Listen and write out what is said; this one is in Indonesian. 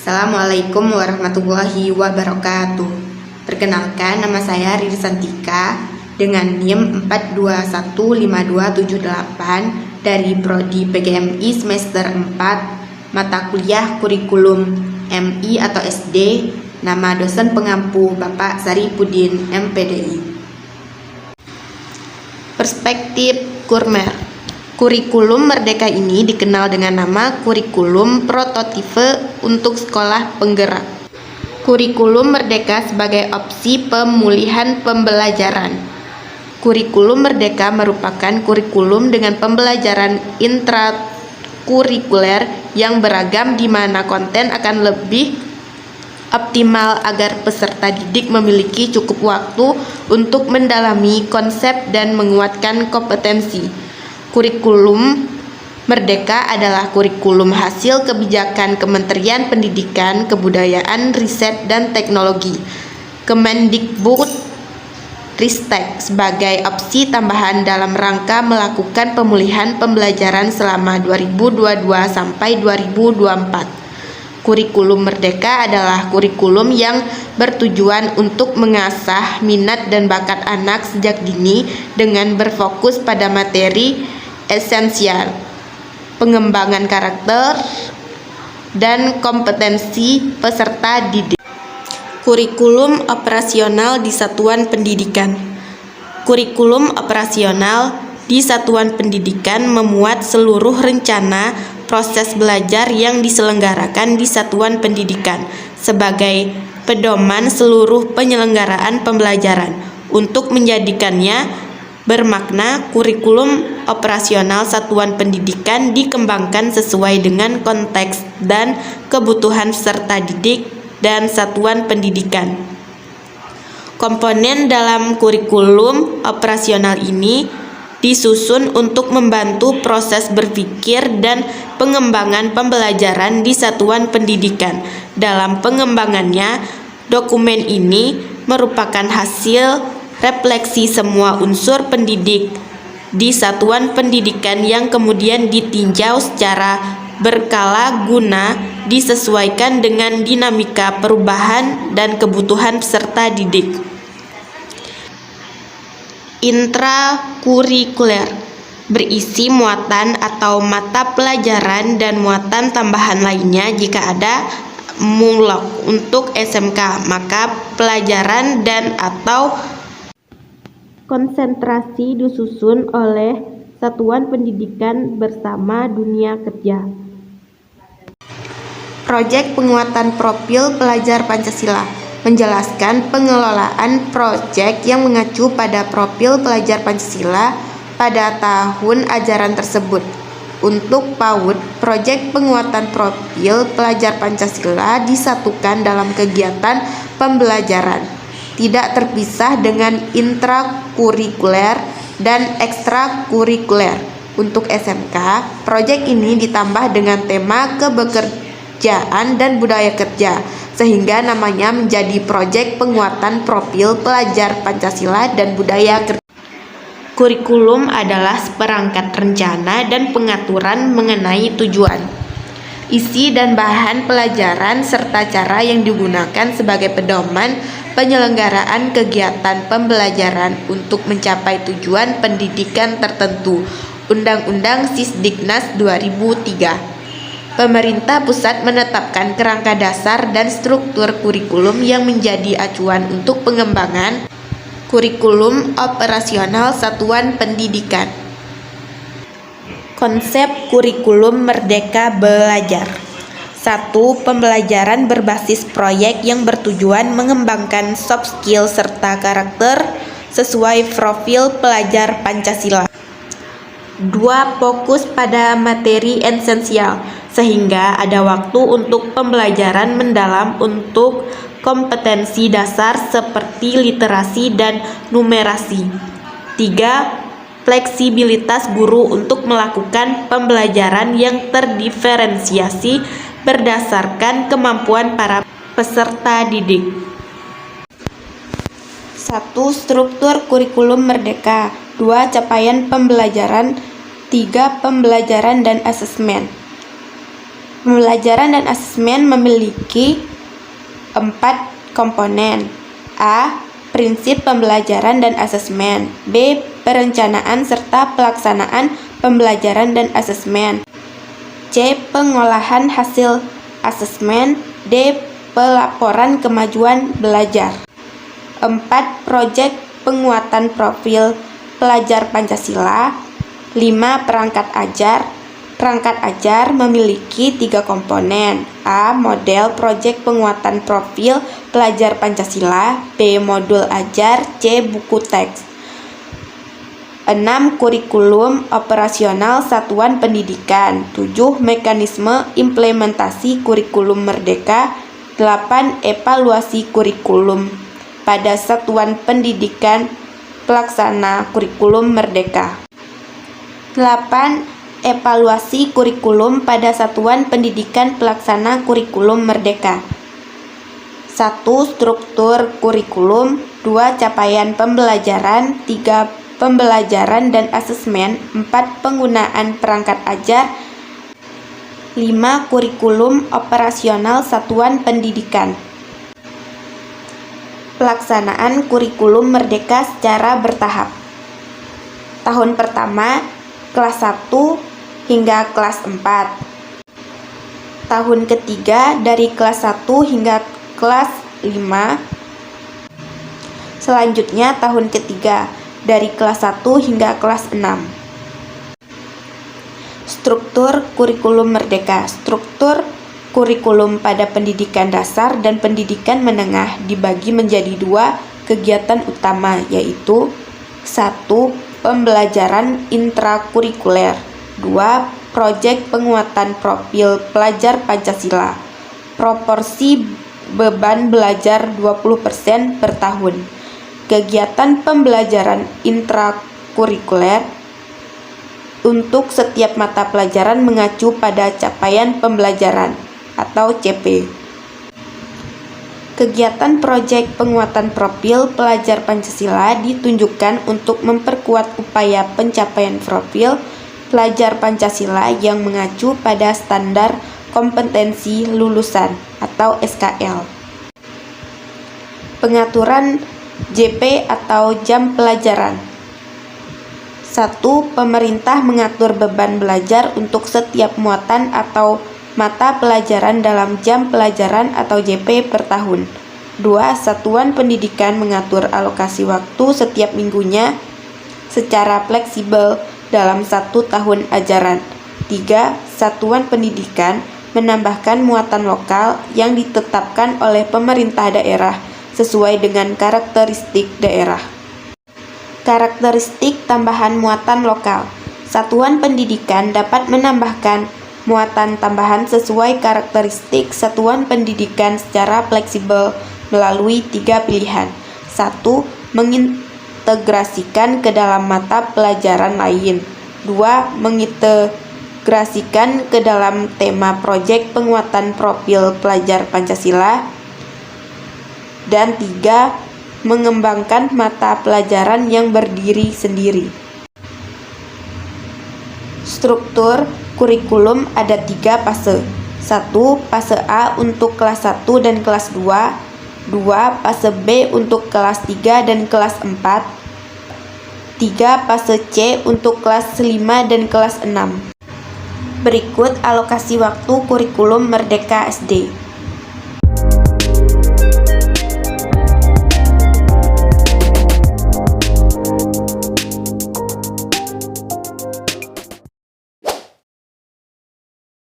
Assalamualaikum warahmatullahi wabarakatuh. Perkenalkan, nama saya Riri Santika dengan NIM 4215278 dari Prodi PGMI semester 4, mata kuliah kurikulum MI atau SD. Nama dosen pengampu Bapak Saripudin, MPDI. Perspektif Kurmer. Kurikulum Merdeka ini dikenal dengan nama kurikulum prototipe untuk sekolah penggerak. Kurikulum Merdeka sebagai opsi pemulihan pembelajaran. Kurikulum Merdeka merupakan kurikulum dengan pembelajaran intrakurikuler yang beragam di mana konten akan lebih optimal agar peserta didik memiliki cukup waktu untuk mendalami konsep dan menguatkan kompetensi. Kurikulum Merdeka adalah kurikulum hasil kebijakan Kementerian Pendidikan, Kebudayaan, Riset, dan Teknologi Kemendikbud Ristek sebagai opsi tambahan dalam rangka melakukan pemulihan pembelajaran selama 2022 sampai 2024. Kurikulum Merdeka adalah kurikulum yang bertujuan untuk mengasah minat dan bakat anak sejak dini dengan berfokus pada materi esensial, pengembangan karakter, dan kompetensi peserta didik. Kurikulum operasional di satuan pendidikan. Kurikulum operasional di satuan pendidikan memuat seluruh rencana proses belajar yang diselenggarakan di satuan pendidikan sebagai pedoman seluruh penyelenggaraan pembelajaran. Untuk menjadikannya bermakna, kurikulum operasional satuan pendidikan dikembangkan sesuai dengan konteks dan kebutuhan peserta didik dan satuan pendidikan. Komponen dalam kurikulum operasional ini disusun untuk membantu proses berpikir dan pengembangan pembelajaran di satuan pendidikan. Dalam pengembangannya, dokumen ini merupakan hasil refleksi semua unsur pendidik di satuan pendidikan yang kemudian ditinjau secara berkala guna disesuaikan dengan dinamika perubahan dan kebutuhan peserta didik. Intrakurikuler berisi muatan atau mata pelajaran dan muatan tambahan lainnya jika ada. Mulak untuk SMK, maka pelajaran dan atau konsentrasi disusun oleh satuan pendidikan bersama dunia kerja. Proyek penguatan profil pelajar Pancasila menjelaskan pengelolaan proyek yang mengacu pada profil pelajar Pancasila pada tahun ajaran tersebut. Untuk PAUD, proyek penguatan profil pelajar Pancasila disatukan dalam kegiatan pembelajaran, tidak terpisah dengan intrakurikuler dan ekstrakurikuler. Untuk SMK, proyek ini ditambah dengan tema kebekerjaan dan budaya kerja, sehingga namanya menjadi proyek penguatan profil pelajar Pancasila dan budaya kerja. Kurikulum adalah seperangkat rencana dan pengaturan mengenai tujuan, isi dan bahan pelajaran serta cara yang digunakan sebagai pedoman penyelenggaraan kegiatan pembelajaran untuk mencapai tujuan pendidikan tertentu. Undang-Undang Sisdiknas 2003. Pemerintah pusat menetapkan kerangka dasar dan struktur kurikulum yang menjadi acuan untuk pengembangan kurikulum operasional satuan pendidikan. Konsep kurikulum Merdeka Belajar. 1. Pembelajaran berbasis proyek yang bertujuan mengembangkan soft skill serta karakter sesuai profil pelajar Pancasila. 2. Fokus pada materi esensial, sehingga ada waktu untuk pembelajaran mendalam untuk kompetensi dasar seperti literasi dan numerasi. 3. Fleksibilitas guru untuk melakukan pembelajaran yang terdiferensiasi berdasarkan kemampuan para peserta didik. 1. Struktur kurikulum Merdeka. 2. Capaian pembelajaran. 3. Pembelajaran dan asesmen. Pembelajaran dan asesmen memiliki 4 komponen. A. Prinsip pembelajaran dan asesmen. B. Perencanaan serta pelaksanaan pembelajaran dan asesmen. C. Pengolahan hasil asesmen. D. Pelaporan kemajuan belajar. 4. Proyek penguatan profil pelajar Pancasila. 5. Perangkat ajar. Perangkat ajar memiliki 3 komponen. A. Model proyek penguatan profil pelajar Pancasila. B. Modul ajar. C. Buku teks. 6. Kurikulum operasional satuan pendidikan. 7. Mekanisme implementasi kurikulum merdeka. 8. Evaluasi kurikulum pada satuan pendidikan pelaksana kurikulum merdeka. 8. Evaluasi kurikulum pada satuan pendidikan pelaksana kurikulum merdeka. 1. Struktur kurikulum. 2. Capaian pembelajaran. 3. Pembelajaran dan asesmen. 4. Penggunaan perangkat ajar. 5. Kurikulum operasional satuan pendidikan. Pelaksanaan kurikulum merdeka secara bertahap. Tahun pertama, kelas 1 hingga kelas 4. Tahun ketiga dari kelas 1 hingga kelas 5. Selanjutnya tahun ketiga dari kelas 1 hingga kelas 6. Struktur kurikulum merdeka. Struktur kurikulum pada pendidikan dasar dan pendidikan menengah dibagi menjadi 2 kegiatan utama, yaitu 1. Pembelajaran intrakurikuler. 2. Proyek penguatan profil pelajar Pancasila. Proporsi beban belajar 20% per tahun. Kegiatan pembelajaran intrakurikuler untuk setiap mata pelajaran mengacu pada capaian pembelajaran atau CP. Kegiatan proyek penguatan profil pelajar Pancasila ditunjukkan untuk memperkuat upaya pencapaian profil pelajar Pancasila yang mengacu pada standar kompetensi lulusan atau SKL. Pengaturan JP atau jam pelajaran. 1. Pemerintah mengatur beban belajar untuk setiap muatan atau mata pelajaran dalam jam pelajaran atau JP per tahun. 2. Satuan pendidikan mengatur alokasi waktu setiap minggunya secara fleksibel dalam 1 tahun ajaran. 3. Satuan pendidikan menambahkan muatan lokal yang ditetapkan oleh pemerintah daerah sesuai dengan karakteristik daerah. Karakteristik tambahan muatan lokal. Satuan pendidikan dapat menambahkan muatan tambahan sesuai karakteristik satuan pendidikan secara fleksibel melalui 3 pilihan. 1. Mengintegrasikan ke dalam mata pelajaran lain. 2. Mengintegrasikan ke dalam tema proyek penguatan profil pelajar Pancasila. Dan 3. Mengembangkan mata pelajaran yang berdiri sendiri. Struktur kurikulum ada 3 fase. 1. Fase A untuk kelas 1 dan kelas 2. 2. Fase B untuk kelas 3 dan kelas 4. 3. Fase C untuk kelas 5 dan kelas 6. Berikut alokasi waktu kurikulum Merdeka SD.